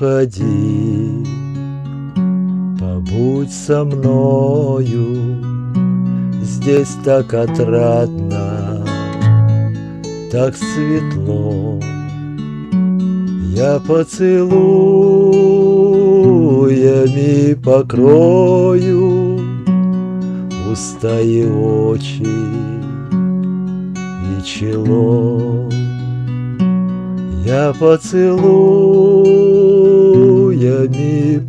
уходи, побудь со мною, здесь так отрадно, так светло. Я поцелуями покрою уста и очи и чело. Я поцелуями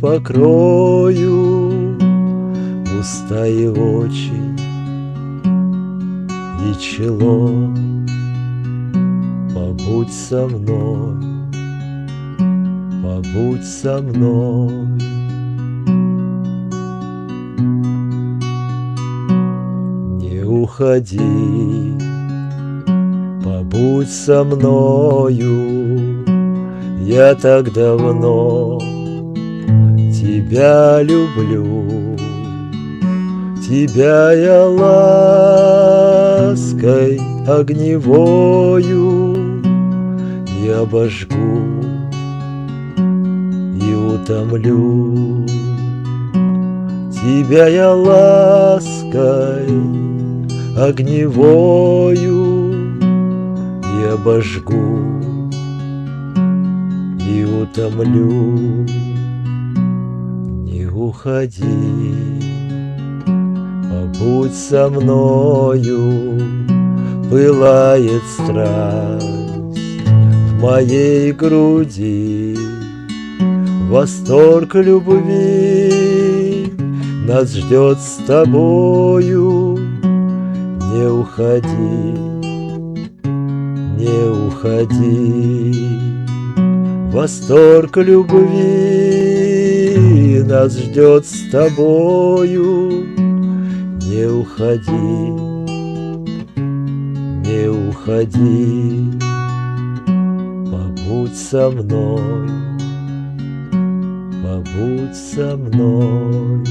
покрою уста и очи и чело. Побудь со мной, побудь со мной. Не уходи, побудь со мною, я так давно тебя люблю. Тебя я лаской огневою и обожгу, и утомлю. Тебя я лаской огневою и обожгу, и утомлю. Не уходи, побудь со мною, пылает страсть в моей груди, восторг любви нас ждет с тобою. Не уходи, не уходи, восторг любви нас ждет с тобою. Не уходи, не уходи, побудь со мной, побудь со мной.